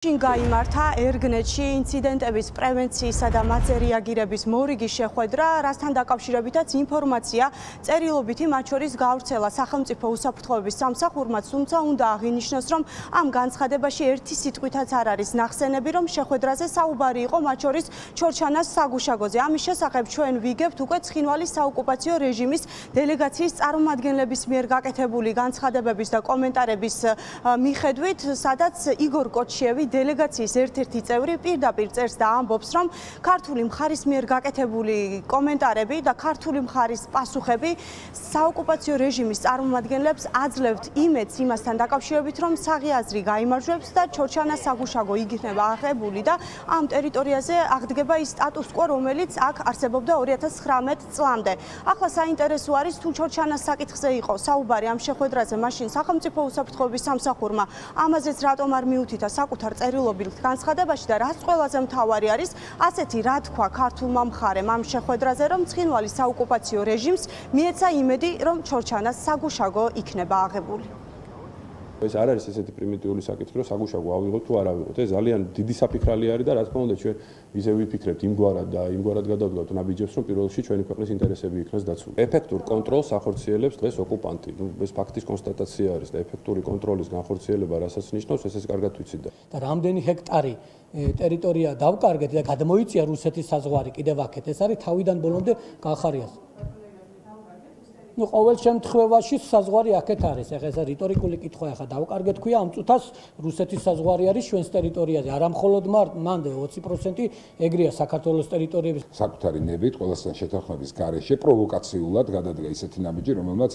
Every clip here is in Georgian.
გაიმართა ერგნეთში ინციდენტების პრევენციისა და მათზე რეაგირების მორიგი შეხვედრა, რასთან დაკავშირებითაც ინფორმაცია წერილობითი მათ შორის გავრცელა სახელმწიფო უსაფრთხოების სამსახურმა, თუმცა უნდა აღინიშნოს, რომ ამ განცხადებაში ერთი სიტყვითაც არ არის ნახსენები, რომ შეხვედრაზე საუბარი იყო მათ შორის ჩორჩანას საგუშაგოზე. ამის შესახებ ჩვენ ვიგებთ უკვე ცხინვალის საოკუპაციო რეჟიმის დელეგაციის წარმომადგენლების მიერ გაკეთებული განცხადებების და კომენტარების მიხედვით, სადაც იგორ კოჩიევი დელეგაციის ერთ-ერთი წევრი პირდაპირ წერს და ამბობს, რომ ქართული მხარის მიერ გაკეთებული კომენტარები და ქართული მხარის პასუხები საოკუპაციო რეჟიმის წარმომადგენლებს აძლევთ იმედს იმასთან დაკავშირებით, რომ საღი გაიმარჯვებს და ჩორჩანას საგუშაგო იქნება აღებული და ამ ტერიტორიაზე აღდგება ის სტატუს კვო, რომელიც აქ არსებობდა 2019 წლამდე. ახლა საინტერესო არის, თუ ჩორჩანას საკითხზე იყო საუბარი ამ შეხვედრაზე, მაშინ სახელმწიფო უსაფრთხოების სამსახურმა ამაზეც რატომ არ მიუთითა საკუთარ წერილობილ განცხადებაში და რაც ყველაზე მთავარი არის, ასეთი რა თქვა ქართულმა მხარემ ამ შეხვედრაზე, რომ ცხინვალის საოკუპაციო რეჟიმს მიეცა იმედი, რომ ჩორჩანას საგუშაგო იქნება აღებული. ეს არ არის ესეთი პრიმიტიული საკითხი, რომ საგუშაგო ავიღოთ თუ არ ავიღოთ. ეს ძალიან დიდი საფიქრალი არის და რა თქმა უნდა ჩვენ ისე ვიფიქრებთ იმგვარად და იმგვარად გადავდგავთ ნაბიჯებს, რომ პირველ რიგში ჩვენი ქვეყნის ინტერესები იქნას დაცული. ეფექტურ კონტროლს ახორციელებს დღეს ოკუპანტი. ეს ფაქტის კონსტატაცია არის და ეფექტური კონტროლის განხორციელება რასაც ნიშნავს, ესეც კარგად ვიცით და რამდენი ჰექტარი ტერიტორია დავკარგეთ და გადმოიწია რუსეთის საზღვარი კიდევ აქეთ. ეს არის თავიდან ბოლომდე გახარიას. ყოველ შემთხვევაში საზღვარი აქეთ არის. ეხლა ეს რიტორიკული კითხვა, ეხლა დავკარგეთ ქვია, ამ წუთას რუსეთის საზღვარი არის ჩვენს ტერიტორიაზე. არა მხოლოდ მანდ 20% ეგრეა საქართველოს ტერიტორიების. საკუთარი ნებით ყველასთან შეთანხმების გარეშე პროვოკაციულად გადადგა ისეთი ნაბიჯი, რომელმაც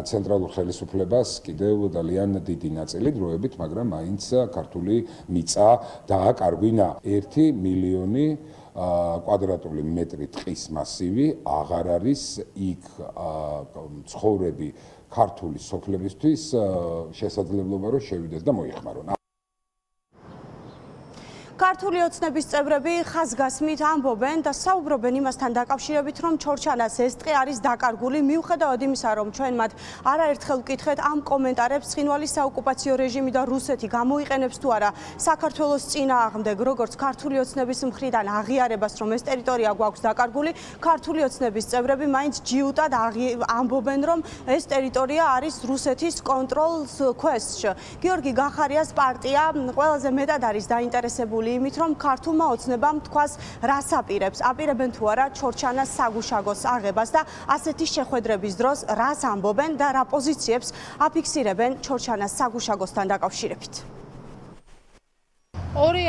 ცენტრალურ ხელისუფლებას კიდევ ძალიან დიდი ნაწილი დროებით, მაგრამ მაინც ქართული მიწა დააკარგვინა 1 მილიონი კვადრატული მეტრი ტყის მასივი აღარ არის იქ ცხოვრები ქართული სოფლებისთვის შესაძლებლობა რომ შევიდეს და მოიხმარონ. ქართული ოცნების წევრები ხაზგასმით ამბობენ და საუბრობენ იმასთან დაკავშირებით, რომ ჩორჩანას ეს ტყე არის დაკარგული, მიუხედავად იმისა, რომ ჩვენ მათ არაერთხელ ვკითხეთ ამ კომენტარებს ცხინვალის საოკუპაციო რეჟიმი და რუსეთი გამოიყენებს თუ არა საქართველოს წინააღმდეგ, როგორც ქართული ოცნების მხრიდან აღიარებას, რომ ეს ტერიტორია გვაქვს დაკარგული, ქართული ოცნების წევრები მაინც ჯიუტად ამბობენ, რომ ეს ტერიტორია არის რუსეთის კონტროლს ქვეშ. გიორგი გახარიას პარტია ყველაზე მეტად არის დაინტერესებული იმით, რომ ქართულმა ოცნებამ თქვას რას აპირებს, აპირებენ თუ არა ჩორჩანას საგუშაგოს აღებას და ასეთი შეხვედრების დროს რას ამბობენ და რა პოზიციებს აფიქსირებენ ჩორჩანას საგუშაგოსთან დაკავშირებით. ორი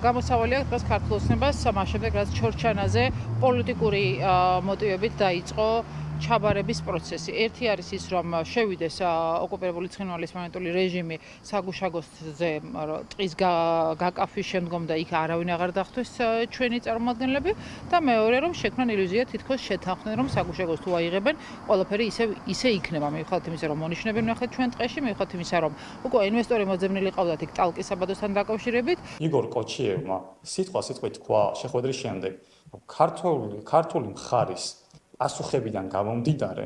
გამოსავალი აქვს დღეს ქართულ ოცნებას, მას შემდეგ რაც ჩორჩანაზე პოლიტიკური მოტივებით დაიწყო ჩაბარების პროცესი. ერთი არის ის, რომ შევიდეს ოკუპირებული ცხინვალის მომენტული რეჟიმი საგუშაგოზე ტყის გაკაფვის შემდგომ და იქ არავინ აღარ დახტოს ჩვენი წარმომადგენლები და მეორე რომ შექმნან ილუზია თითქოს შეთანხმდნენ, რომ საგუშაგოს თუ აიღებენ, ყველაფერი ისე იქნება. მიუხედავად იმისა, რომ მონიშნები ვნახეთ ჩვენ ტყეში, მიუხედავად იმისა, რომ უკვე ინვესტორი მოძებნილი ყავდათ იქ ტალკის საბადოსთან დაკავშირებით. იგორ კოჩიევმა სიტყვით თქვა შეხვედრის შემდეგ, რომ ქართული მხარის პასუხებიდან გამომდიდარე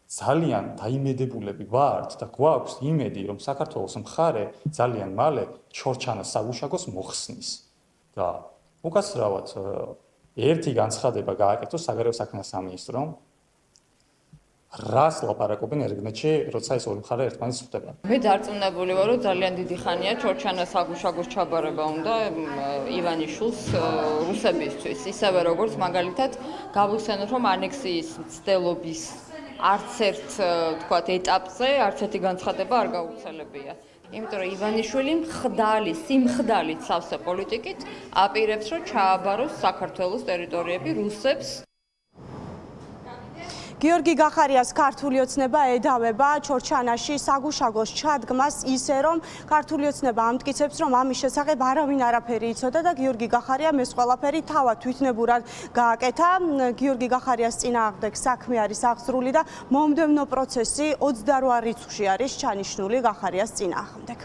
ძალიან დაიმედებულები ვართ და გვაქვს იმედი, რომ საქართველოს მხარე ძალიან მალე ჩორჩანას საგუშაგოს მოხსნის და უკაცრავად ერთი განცხადება გააკეთოს საგარეო საქმეთა სამინისტრომ, რას ლაპარაკობენ ერგნეთში, როცა ეს ორი მხარე ერთმანეთს ხვდება. მე დარწმუნებული ვარ, რომ ძალიან დიდი ხანია ჩორჩანას საგუშაგოს ჩაბარება უნდა ივანიშვილს რუსებისთვის. ისევე როგორც მაგალითად გავიხსენოთ, რომ ანექსიის მცდელობის არც ერთ ეტაპზე არც ერთი განცხადება არ გაუცელებია. იმიტომ რომ ივანიშვილი სიმხდალით სავსე პოლიტიკით აპირებს, რომ ჩააბაროს საქართველოს ტერიტორიები რუსებს. გიორგი გახარიას ქართული ოცნება ედავება ჩორჩანაში საგუშაგოს ჩადგმას ისე, რომ ქართული ოცნება ამტკიცებს, რომ ამის შესახებ არავინ არაფერი იცოდა და გიორგი გახარიამ ეს ყველაფერი თავად თვითნებურად გააკეთა. გიორგი გახარიას წინააღმდეგ საქმე არის აღძრული და მომდევნო პროცესი 28 რიცხვში არის ჩანიშნული გახარიას წინააღმდეგ.